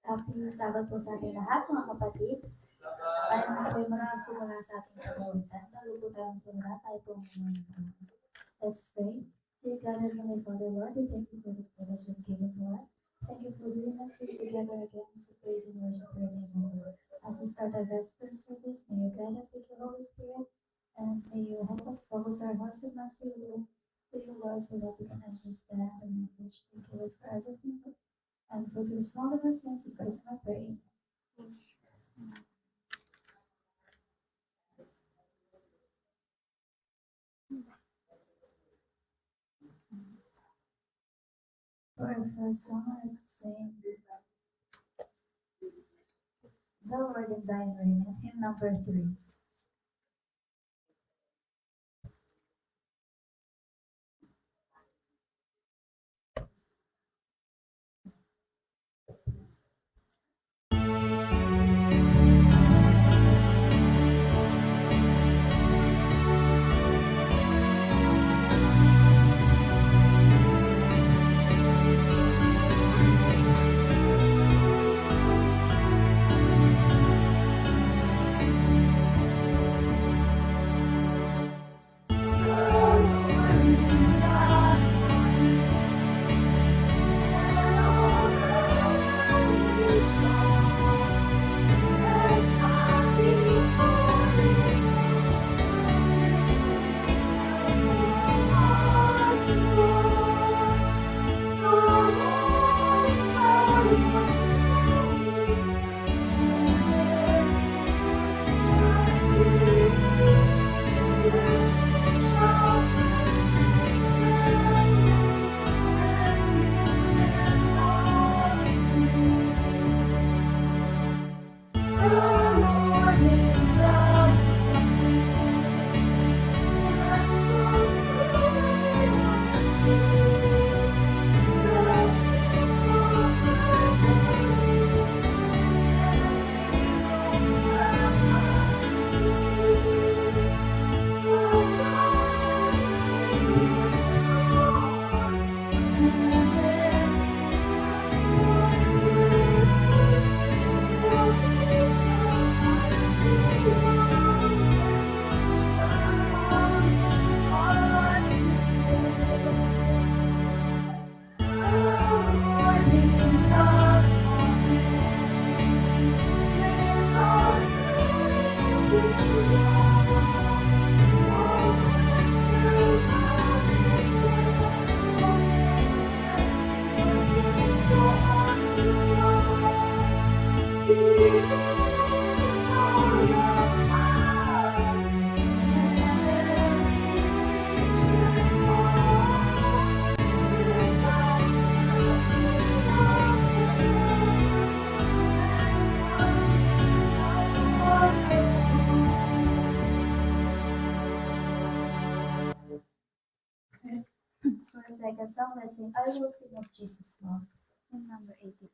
Happy Sabbath po sa ating lahat, mga kapatid. Tayo muna po magsisimula sa ating pag-awitan. Bago po tayong simula, tayo po muna. Let's pray. Dear God, Heavenly Father, Lord, we thank you for this fellowship given to us. Thank you for bringing us here together again to praise and worship your name, O Lord. As we start our Vespers service, may you guide us with your Holy Spirit, and may you help us focus our hearts and minds to you, Lord, so that we can understand the message. Thank you, Lord, for everything. And for these small of us, thank you, praise and I pray. For our first song, let's sing The Lord in Zion Reign, hymn number 3. Second song, let's sing I Will Sing of Jesus' Love, hymn number 80.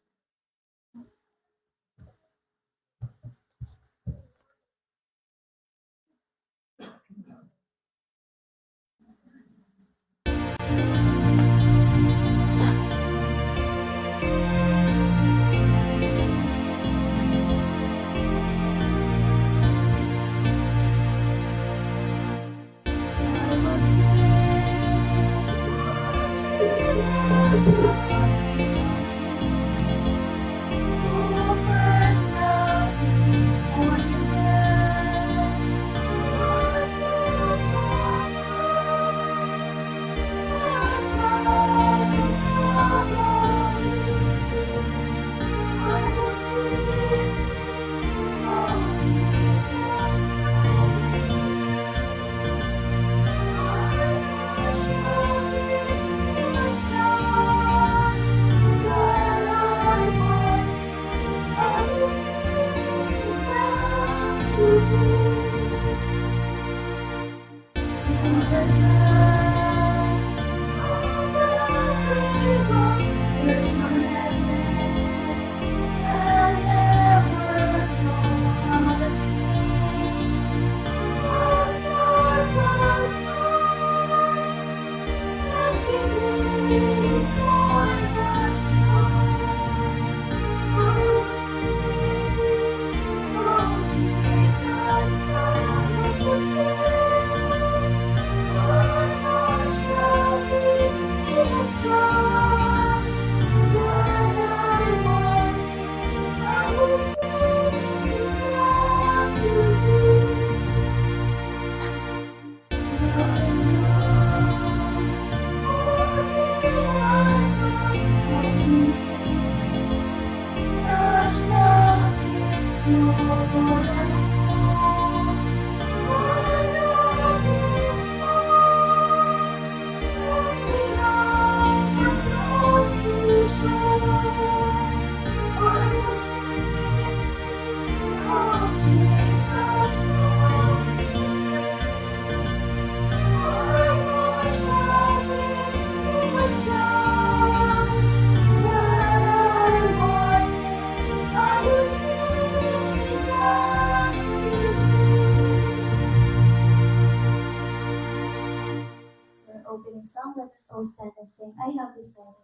opening song, let us all stand and sing, I have decided.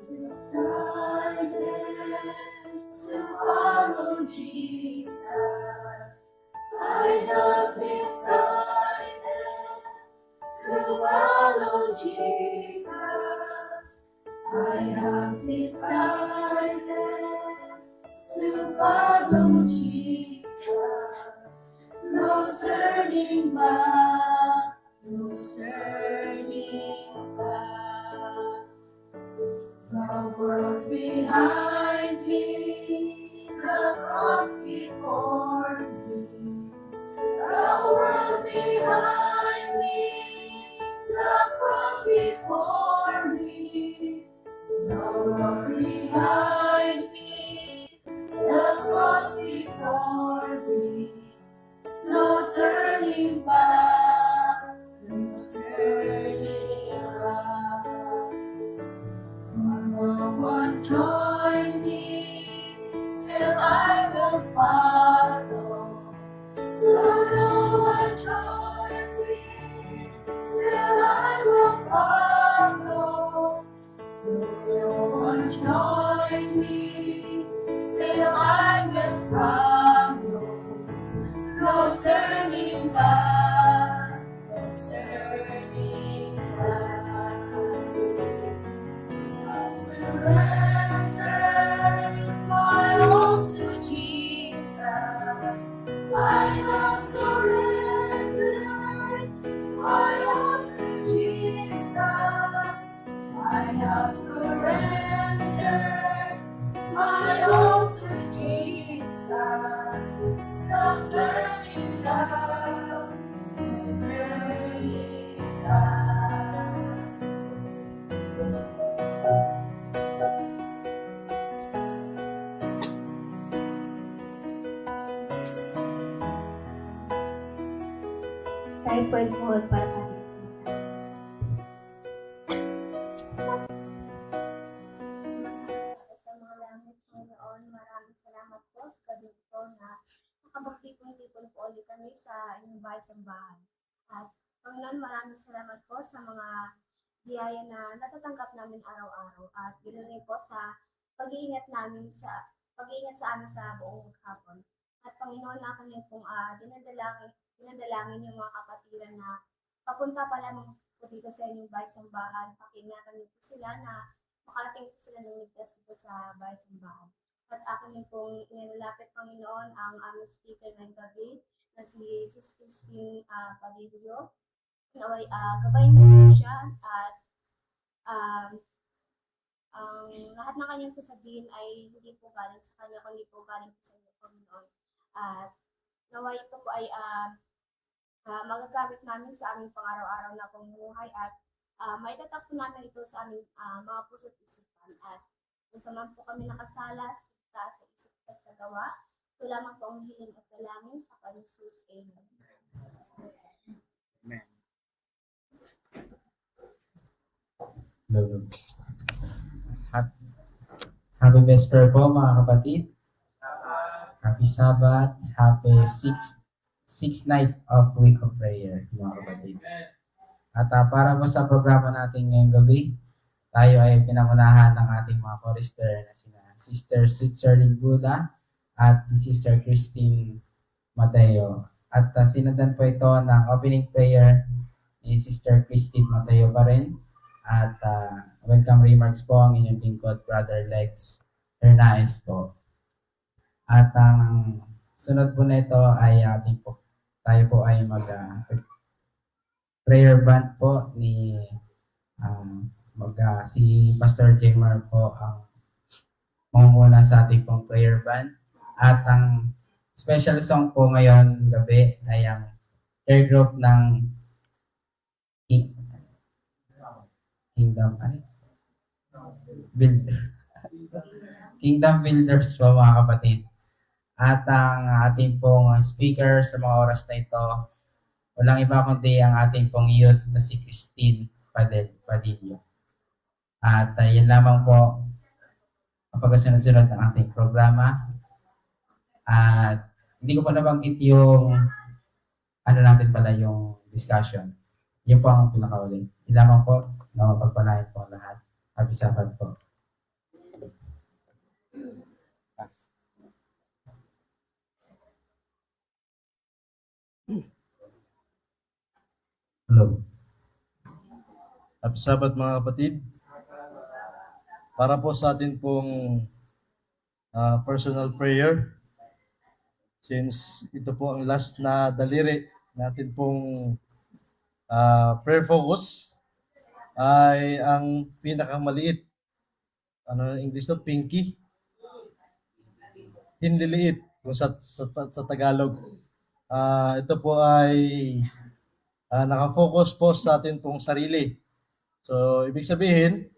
Decided to follow Jesus. I have decided to follow Jesus. I have decided to follow Jesus. No turning back, no turning back. The world behind me, the cross before me. The world behind me, the cross before me. The world behind me, the cross before me. No turning back, no turning back. No one join me, still I will follow. No one join me, still I will follow. No one join me, still I will follow. No turning back, no turning back. Surrender my all to Jesus. I have surrendered my all to Jesus. I have surrendered my all to Jesus. No turning back, no turning back. Tayo po ay buhol para sa ating sa mga langit, Panginoon, maraming salamat po sa gabi ito na nakabagtipon-tipon po ulit kami sa inyong bahay-sambahan. At Panginoon, maraming salamat po sa mga biyaya na natatanggap namin araw-araw at ganoon rin po sa pag-iingat namin sa amin sa buong hapon. At Panginoon, ako rin pong dinadalangin yung mga kapatiran na papunta pa lamang po dito sa inyong bahay-sambahan. Pakiingatan niyo po sila na makarating po sila ng ligtas dito sa bahay-sambahan. At akin din pong nilalapit, Panginoon, ang aming speaker ngayong gabi na si Sis Christine Padiglio. Naway gabayin niyo siya at ang lahat ng kanyang sasabihin ay hindi po galing sa kanya, kundi po galing po sa inyo, Panginoon. At naway ito po ay magagamit namin sa aming pang-araw-araw na pamumuhay at maitatak po namin ito sa aming mga puso't isipan. At kung saan po kami nakasala sa isip at sa gawa, ito lamang po ang hiling at dalangin sa Panginoon. Amen. Amen. Lord. Happy Vesper po mga kapatid. Happy Sabbath. Happy sixth night of week of prayer mga kapatid. At para po sa programa natin ngayong gabi, tayo ay pinangunahan ng ating mga chorister na sina Sister Switzerland Buda at Sister Christine Mateo. At sinundan po ito ng opening prayer ni Sister Christine Mateo pa rin. At welcome remarks po ang inyong lingkod, Brother Lex Hernaez po. At ang sunod po nito ay tayo po ay prayer band po ni si Pastor Jemar po ang mangunguna sa ating pong prayer band. At ang special song po ngayon gabi ay ang air group ng Kingdom, ano? Build, Kingdom Builders po mga kapatid. At ang ating pong speaker sa mga oras na ito, walang iba kundi ang ating pong youth na si Christine Padillo. At yan lamang po ang pagkasunod-sunod ng ating programa. At hindi ko pa nabanggit yung ano natin pala yung discussion. Yun po ang pinakauli. Yun lamang po na mapagpalain po ang lahat. Happy Sabbath po. Hello. Happy Sabbath mga kapatid. Para po sa atin pong personal prayer, since ito po ang last na daliri natin pong prayer focus, ay ang pinakamaliit, ano ang English to, pinky, hinliliit kung sa Tagalog. Ito po ay nakafocus po sa atin pong sarili. So, ibig sabihin,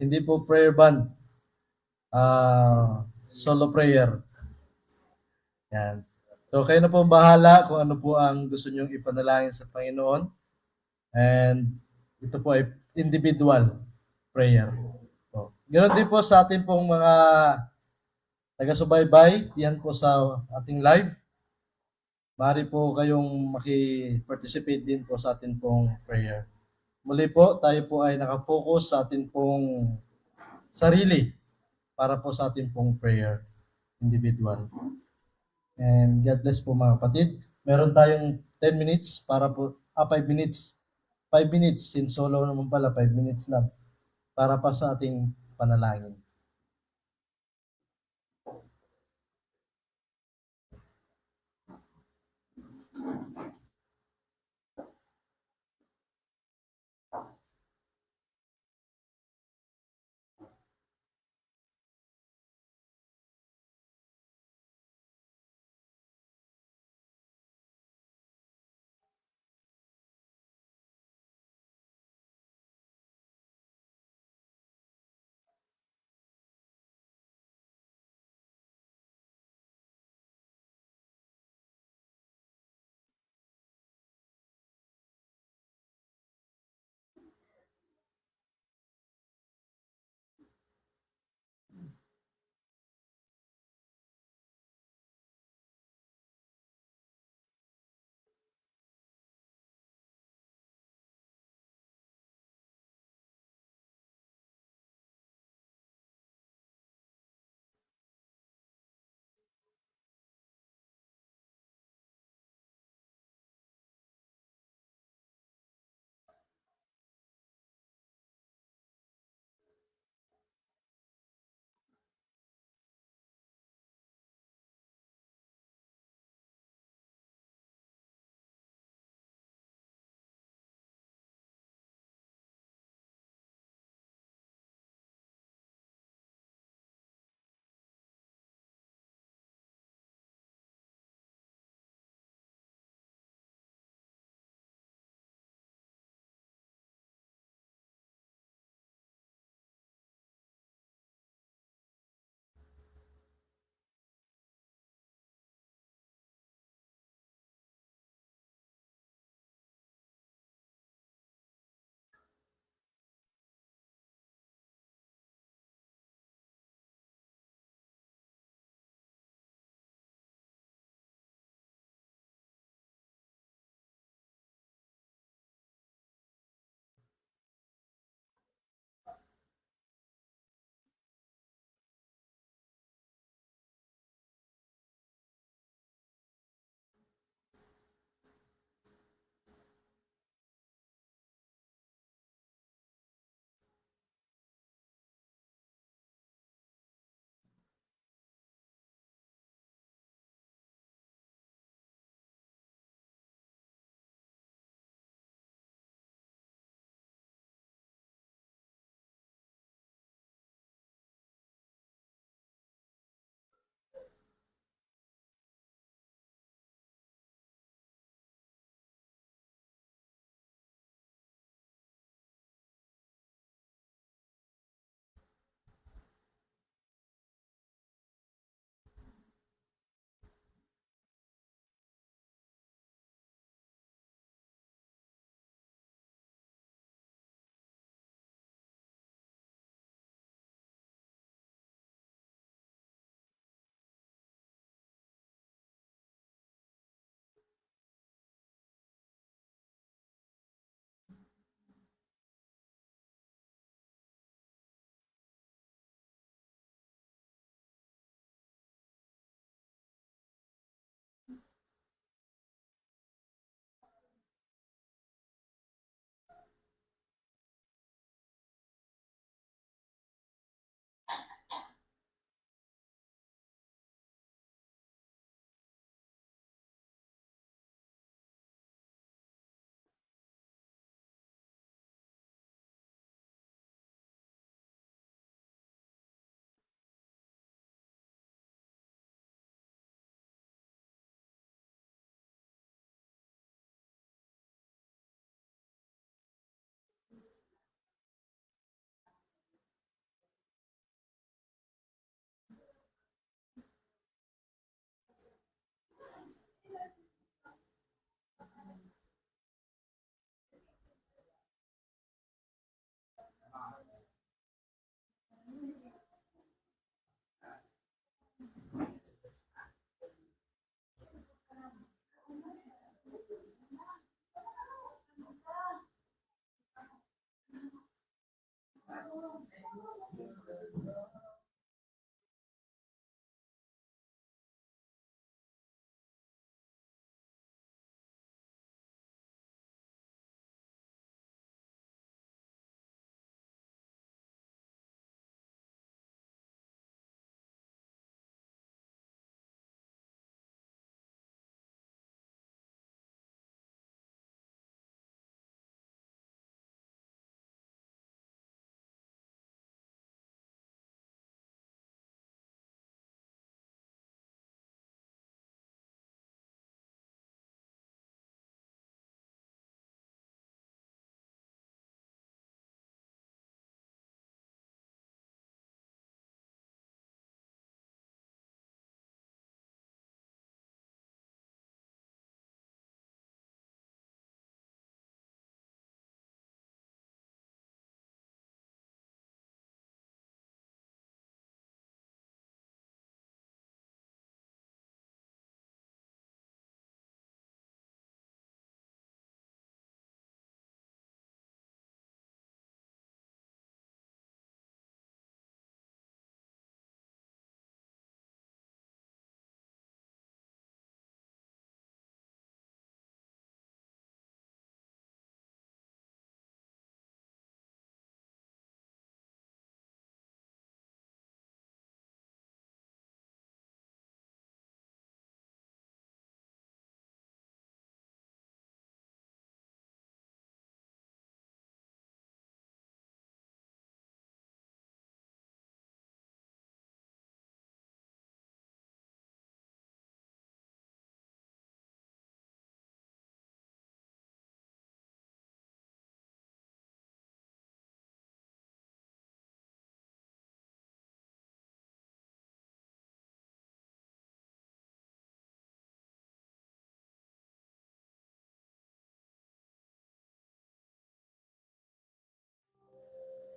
hindi po prayer band, solo prayer. Yan. So, kayo na po bahala kung ano po ang gusto nyong ipanalangin sa Panginoon. And ito po ay individual prayer. So, ganoon din po sa ating pong mga taga-subaybay, yan po sa ating live. Maaari po kayong maki-participate din po sa ating pong prayer. Muli po, tayo po ay nakafocus sa ating pong sarili para po sa ating pong prayer, individual. And God bless po mga kapatid. Meron tayong 10 minutes para po, 5 minutes. 5 minutes, since solo naman pala, 5 minutes lang. Para pa sa ating panalangin.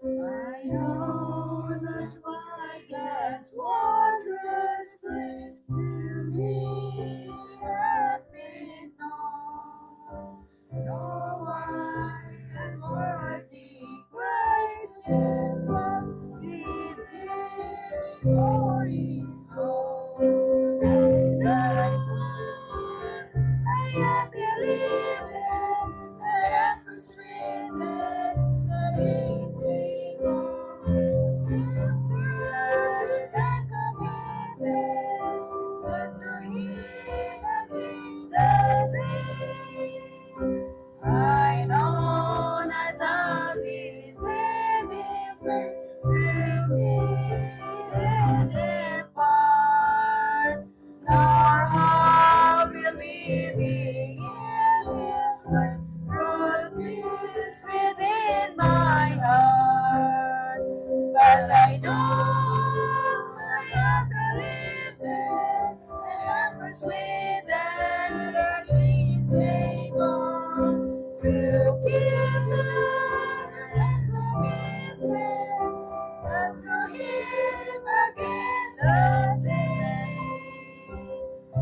I know that's why God's wondrous grace to me hath been known. No one can worthy Christ in love redeemed before His throne. And I am believing that I'm persuaded that He is able to turn His committed unto Him against the same. I know that all these saving faith to me is part, nor how believing in His word produces within my heart. But I know I am believing and I'm persuaded that He is able to give us and commitment unto Him against the day. I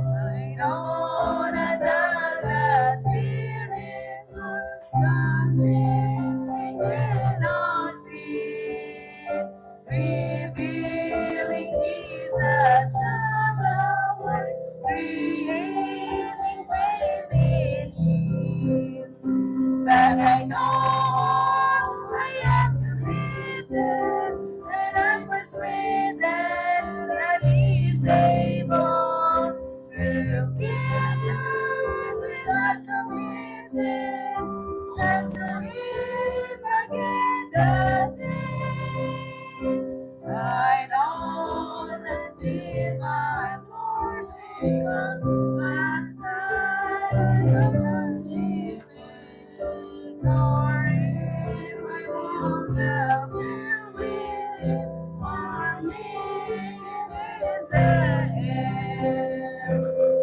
know that all the spirits must convincing when I see, revealing Jesus from the word, creating faith in Him. But I know I am believers, and I'm persuaded that He is able to give us without committed and to Him against the day. I know that in my Lord will come and I will defeat, nor if I want to feel with Him or meet Him in the air.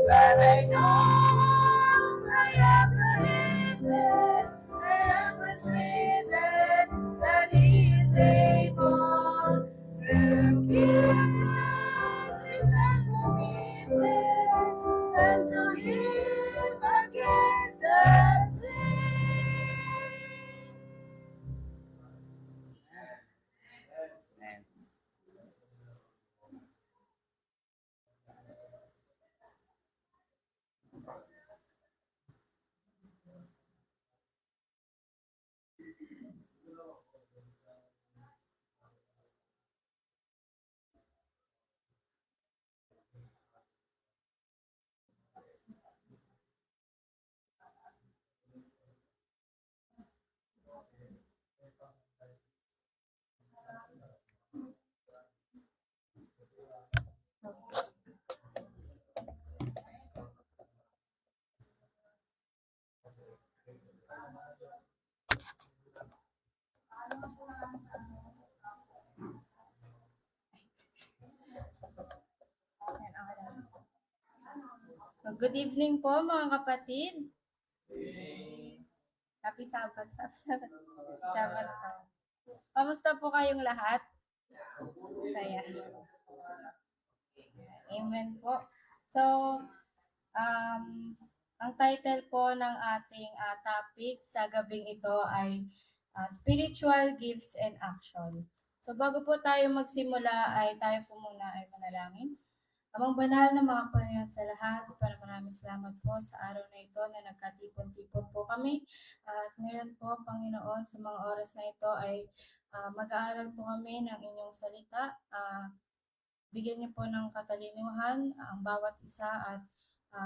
But I know I am believing and I'm persuaded that He is able to give us which are committed unto Him against the same. Good evening po mga kapatid. Happy Sabbath. Happy Sabbath. Sabbath po. Kamusta po kayong lahat? Saya. Amen po. So, um, ang title po ng ating topic sa gabing ito ay Spiritual Gifts and Action. So, bago po tayo magsimula ay tayo po muna ay manalangin. Amang banal na mga Panginoon sa lahat, maraming salamat po sa araw na ito na nagkatipon-tipon po kami. At ngayon po, Panginoon, sa mga oras na ito ay mag-aaral po kami ng inyong salita. Bigyan niyo po ng katalinuhan ang bawat isa at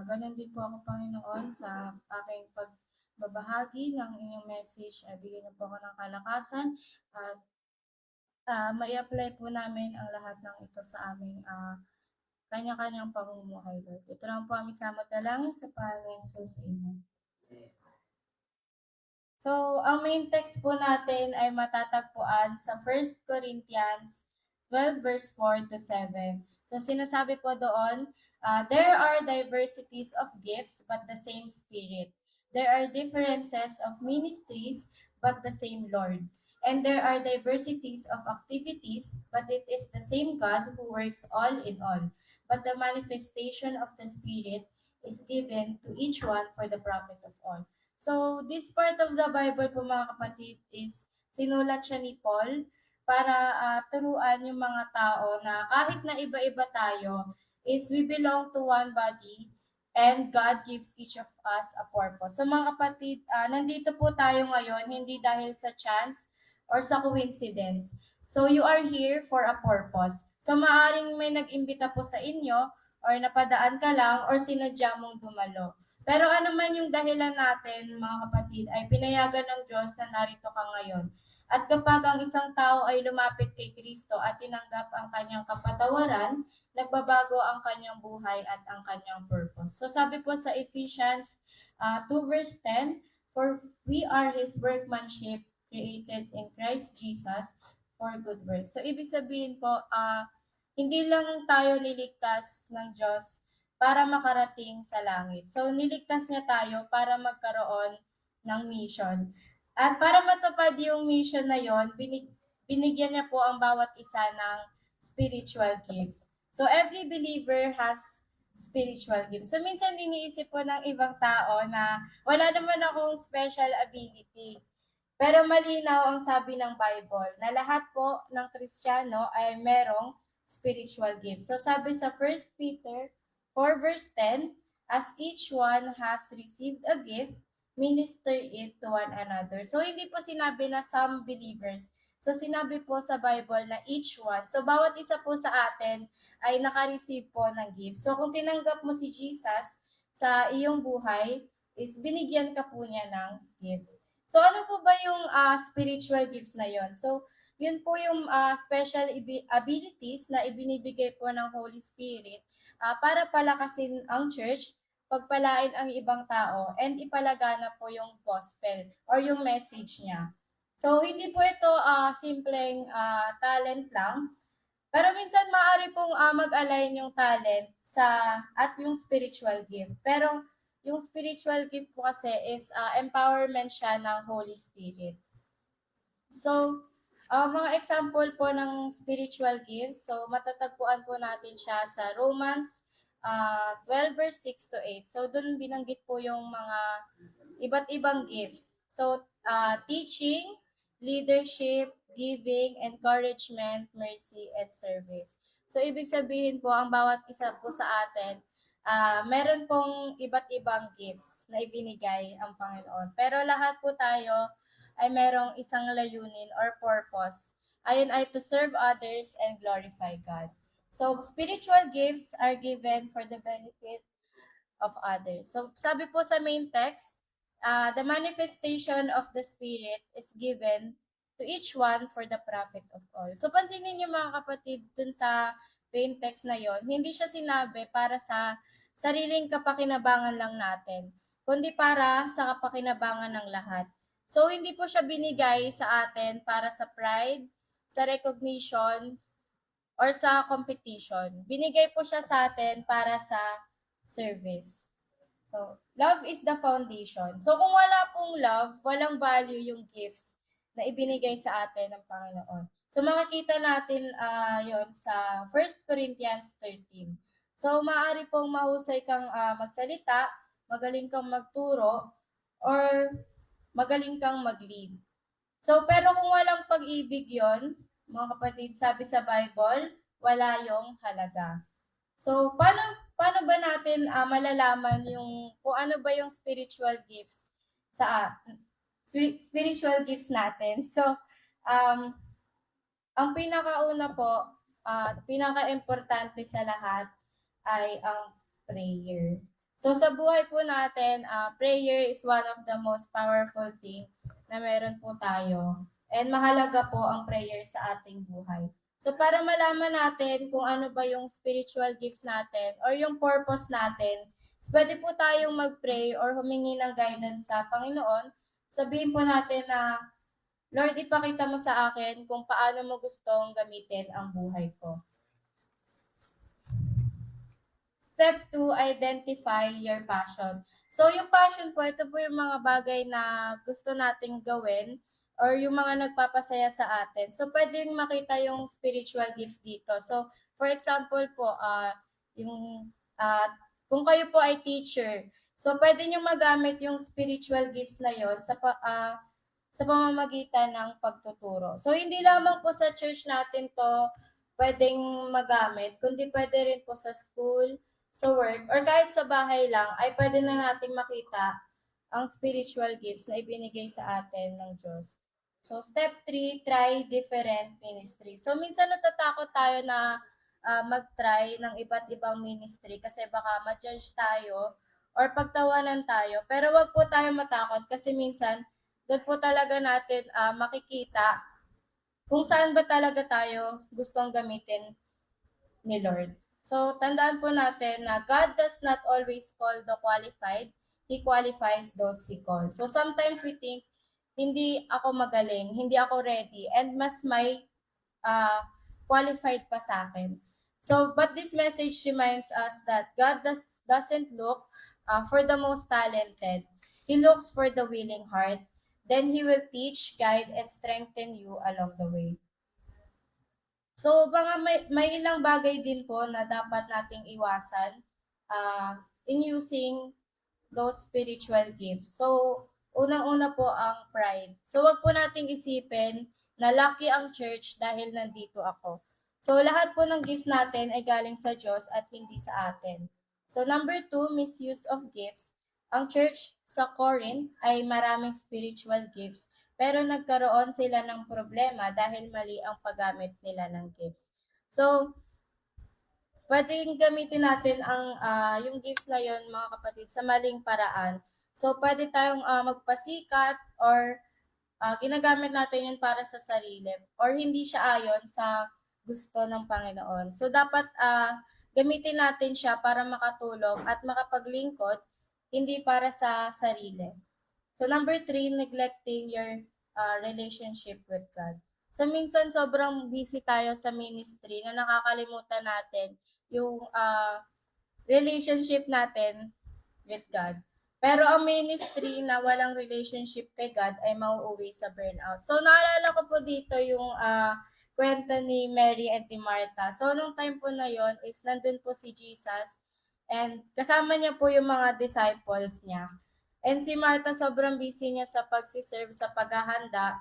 ganun din po ako, Panginoon, sa aking pagbabahagi ng inyong message. Bigyan niyo po ako ng kalakasan at mai-apply po namin ang lahat ng ito sa aming kanya-kanyang pamumuhay, Lord. Ito lang po aming samot na lang sa pangalan ni Jesus. Amen. So, ang main text po natin ay matatagpuan sa 1 Corinthians 12 verse 4 to 7. So, sinasabi po doon, there are diversities of gifts but the same Spirit. There are differences of ministries but the same Lord. and there are diversities of activities, but it is the same God who works all in all. But the manifestation of the Spirit is given to each one for the profit of all. So, this part of the Bible po mga kapatid is sinulat siya ni Paul para turuan yung mga tao na kahit na iba-iba tayo, is we belong to one body and God gives each of us a purpose. So mga kapatid, nandito po tayo ngayon hindi dahil sa chance or sa coincidence. So you are here for a purpose. So maaring may nag-imbita po sa inyo or napadaan ka lang or sinadya mong dumalo. Pero ano man yung dahilan natin, mga kapatid, ay pinayagan ng Diyos na narito ka ngayon. At kapag ang isang tao ay lumapit kay Kristo at tinanggap ang kanyang kapatawaran, nagbabago ang kanyang buhay at ang kanyang purpose. So sabi po sa Ephesians 2 verse 10, "For we are His workmanship, created in Christ Jesus for good works." So ibig sabihin po, hindi lang tayo niligtas ng Diyos para makarating sa langit. So niligtas niya tayo para magkaroon ng mission. At para matupad yung mission na yon, binigyan niya po ang bawat isa ng spiritual gifts. So every believer has spiritual gifts. So minsan iniisip po ng ibang tao na wala naman akong special ability. Pero malinaw ang sabi ng Bible na lahat po ng Kristiyano ay merong spiritual gifts. So sabi sa 1 Peter 4 verse 10, "As each one has received a gift, minister it to one another." So hindi po sinabi na some believers. So sinabi po sa Bible na each one. So bawat isa po sa atin ay naka-receive po ng gift. So kung tinanggap mo si Jesus sa iyong buhay, is binigyan ka po niya ng gift. So ano po ba yung spiritual gifts na yon? So yun po yung special abilities na ibinibigay po ng Holy Spirit para palakasin ang church, pagpalain ang ibang tao, and ipalaganap po yung gospel or yung message niya. So, hindi po ito simpleng talent lang, pero minsan maaari pong mag-align yung talent at yung spiritual gift. Pero yung spiritual gift po kasi is empowerment siya ng Holy Spirit. So, mga example po ng spiritual gifts, so matatagpuan po natin siya sa Romans 12 verse 6 to 8. So, doon binanggit po yung mga iba't ibang gifts. So, teaching, leadership, giving, encouragement, mercy, and service. So, ibig sabihin po, ang bawat isa po sa atin, meron pong iba't ibang gifts na ibinigay ang Panginoon. Pero lahat po tayo ay merong isang layunin or purpose. Ayun ay to serve others and glorify God. So, spiritual gifts are given for the benefit of others. So, sabi po sa main text, the manifestation of the Spirit is given to each one for the profit of all. So, pansinin niyo mga kapatid, dun sa main text na yon, hindi siya sinabi para sa sariling kapakinabangan lang natin, kundi para sa kapakinabangan ng lahat. So, hindi po siya binigay sa atin para sa pride, sa recognition, or sa competition. Binigay po siya sa atin para sa service. So, love is the foundation. So, kung wala pong love, walang value yung gifts na ibinigay sa atin ng Panginoon. So, makikita natin yon sa 1 Corinthians 13. So, maaari pong mahusay kang magsalita, magaling kang magturo, or magaling kang mag-lead. So, pero kung walang pag-ibig yon, mga kapatid, sabi sa Bible, wala yung halaga. So, paano ba natin malalaman kung ano ba yung spiritual gifts natin? So, ang pinakauna po, pinaka-importante sa lahat ay ang prayer. So, sa buhay po natin, prayer is one of the most powerful thing na meron po tayo. And mahalaga po ang prayer sa ating buhay. So para malaman natin kung ano ba yung spiritual gifts natin or yung purpose natin, pwede po tayong mag-pray or humingi ng guidance sa Panginoon. Sabihin po natin na, "Lord, ipakita mo sa akin kung paano mo gustong gamitin ang buhay ko." Step 2, identify your passion. So yung passion po, ito po yung mga bagay na gusto nating gawin or yung mga nagpapasaya sa atin. So, pwedeng makita yung spiritual gifts dito. So, for example po, yung, ah, kung kayo po ay teacher, so pwede nyo magamit yung spiritual gifts na yon sa pamamagitan ng pagtuturo. So, hindi lamang po sa church natin to pwedeng magamit, kundi pwede rin po sa school, sa work, or kahit sa bahay lang, ay pwede na nating makita ang spiritual gifts na ibinigay sa atin ng Diyos. So, step 3, try different ministry. So, minsan natatakot tayo na mag-try ng iba't ibang ministry kasi baka ma-judge tayo or pagtawanan tayo. Pero wag po tayo matakot kasi minsan doon po talaga natin makikita kung saan ba talaga tayo gustong gamitin ni Lord. So, tandaan po natin na God does not always call the qualified. He qualifies those He calls. So, sometimes we think, hindi ako magaling, hindi ako ready, and mas may qualified pa sa akin. So, but this message reminds us that God doesn't look for the most talented. He looks for the willing heart. Then He will teach, guide, and strengthen you along the way. So, baka may ilang bagay din po na dapat nating iwasan in using those spiritual gifts. So, unang-una po ang pride. So, wag po nating isipin na lucky ang church dahil nandito ako. So, lahat po ng gifts natin ay galing sa Diyos at hindi sa atin. So, number 2, misuse of gifts. Ang church sa Corinth ay maraming spiritual gifts, pero nagkaroon sila ng problema dahil mali ang paggamit nila ng gifts. So, pwedeng gamitin natin ang yung gifts na yon mga kapatid sa maling paraan. So, pwede tayong magpasikat or ginagamit natin yun para sa sarili or hindi siya ayon sa gusto ng Panginoon. So, dapat gamitin natin siya para makatulong at makapaglingkod, hindi para sa sarili. So, number 3, neglecting your relationship with God. So, minsan sobrang busy tayo sa ministry na nakakalimutan natin yung relationship natin with God. Pero ang ministry na walang relationship kay God ay mauuwi sa burnout. So, naalala ko po dito yung kwento ni Mary and ni Martha. So, nung time po na yon is nandun po si Jesus and kasama niya po yung mga disciples niya. And si Martha sobrang busy niya sa pagsiserve, sa paghahanda,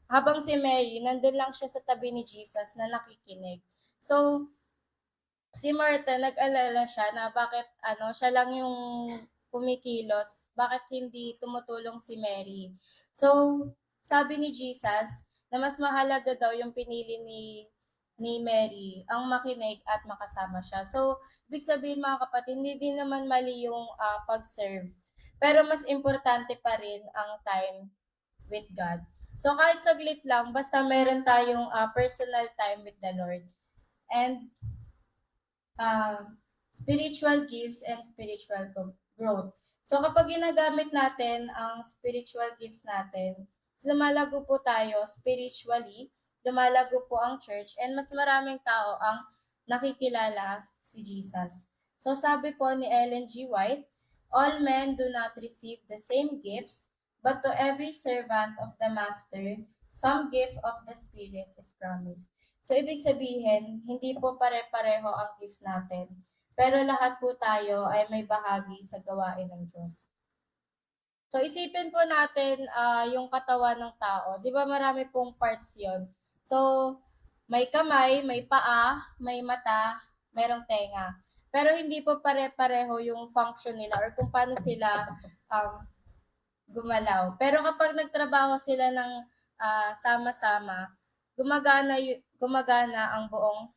habang si Mary nandun lang siya sa tabi ni Jesus na nakikinig. So, si Martha nag-alala siya na bakit siya lang yung kumikilos, bakit hindi tumutulong si Mary. So, sabi ni Jesus na mas mahalaga daw yung pinili ni Mary ang makinig at makasama siya. So, ibig sabihin mga kapatid, hindi din naman mali yung pag-serve. Pero mas importante pa rin ang time with God. So, kahit saglit lang, basta meron tayong personal time with the Lord. And spiritual gifts and spiritual growth. So, kapag ginagamit natin ang spiritual gifts natin, lumalago po tayo spiritually, lumalago po ang church, and mas maraming tao ang nakikilala si Jesus. So, sabi po ni Ellen G. White, all men do not receive the same gifts, but to every servant of the Master, some gift of the Spirit is promised. So, ibig sabihin, hindi po pare-pareho ang gift natin. Pero lahat po tayo ay may bahagi sa gawain ng Diyos. So, isipin po natin yung katawan ng tao. Di ba marami pong parts yon? So, may kamay, may paa, may mata, merong tenga. Pero hindi po pare-pareho yung function nila or kung paano sila gumalaw. Pero kapag nagtrabaho sila ng sama-sama, gumagana ang buong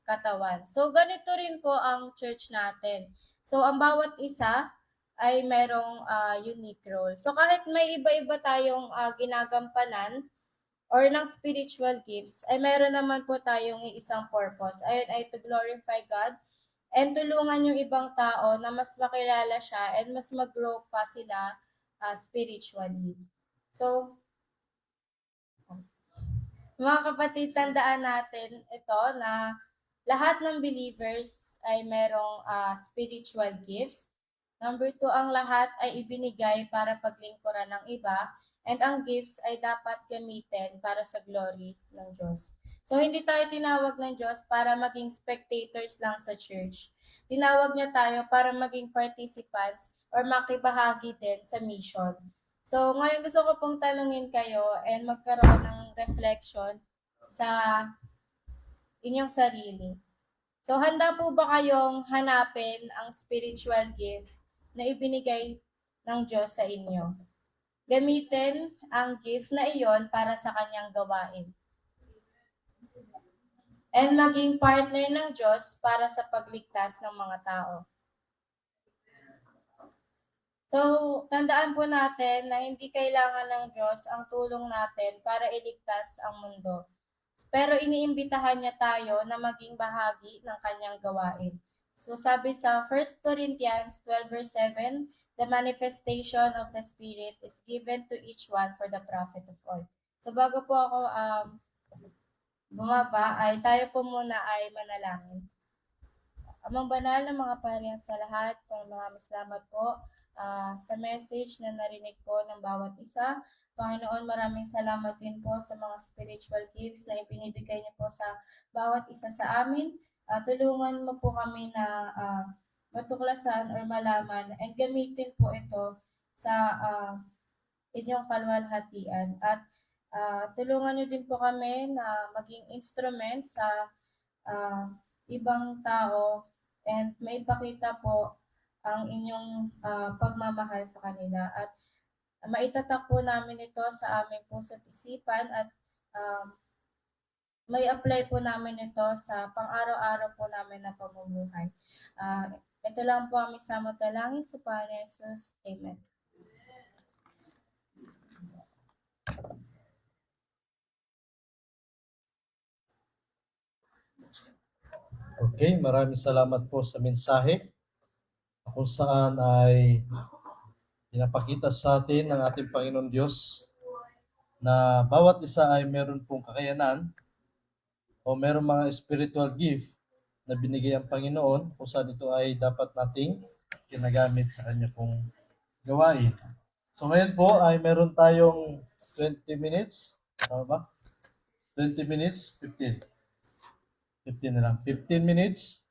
katawan. So, ganito rin po ang church natin. So, ang bawat isa ay merong unique role. So, kahit may iba-iba tayong ginagampanan or ng spiritual gifts, ay meron naman po tayong isang purpose. Ayun ay to glorify God and tulungan yung ibang tao na mas makilala siya and mas mag-grow pa sila spiritually. So, mga kapatid, tandaan natin ito na lahat ng believers ay merong spiritual gifts. Number 2, ang lahat ay ibinigay para paglingkuran ng iba. And ang gifts ay dapat gamitin para sa glory ng Diyos. So, hindi tayo tinawag ng Diyos para maging spectators lang sa church. Tinawag niya tayo para maging participants or makibahagi din sa mission. So, ngayon gusto ko pong tanungin kayo and magkaroon ng reflection sa inyong sarili. So, handa po ba kayong hanapin ang spiritual gift na ibinigay ng Diyos sa inyo? Gamitin ang gift na iyon para sa kanyang gawain. And maging partner ng Diyos para sa pagligtas ng mga tao. So, tandaan po natin na hindi kailangan ng Diyos ang tulong natin para iligtas ang mundo. Pero iniimbitahan niya tayo na maging bahagi ng kanyang gawain. So, sabi sa 1 Corinthians 12 verse 7, the manifestation of the Spirit is given to each one for the profit of all. So, bago po ako bumaba, ay tayo po muna ay manalangin. Amang banal na mga pariyan sa lahat, maraming salamat po sa message na narinig po ng bawat isa. Panginoon, maraming salamat din po sa mga spiritual gifts na ipinibigay niyo po sa bawat isa sa amin. Tulungan mo po kami na matuklasan or malaman and gamitin po ito sa inyong kalwalhatian. At tulungan niyo din po kami na maging instrument sa ibang tao and may pakita po ang inyong pagmamahal sa kanila. At maitatak po namin ito sa aming puso't isipan at may apply po namin ito sa pang-araw-araw po namin na pamumuhay. Ito lang po ang isama talangin sa Panginoon Jesus. Amen. Okay, maraming salamat po sa mensahe kung saan ay pinapakita sa atin ng ating Panginoon Diyos na bawat isa ay meron pong kakayanan o meron mga spiritual gift na binigay ang Panginoon kung saan ito ay dapat nating ginagamit sa kanya pong gawain. So ngayon po ay meron tayong 20 minutes. Tama ba? 20 minutes, 15. 15 na lang. 15 minutes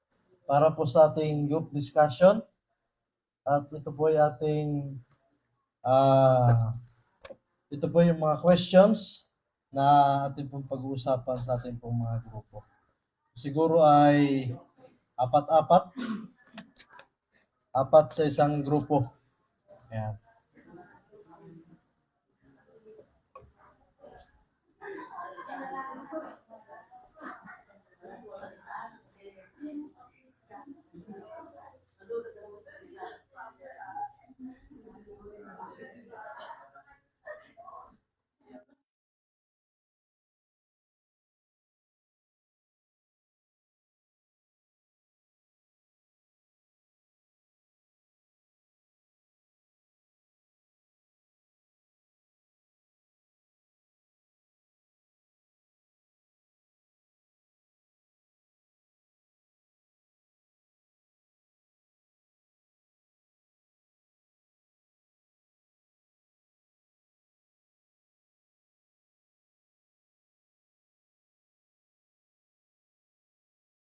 para po sa ating group discussion. At ito po ay ating ito po yung mga questions na ating pong pag-uusapan sa ating pong mga grupo. Siguro ay apat sa isang grupo. Ayan.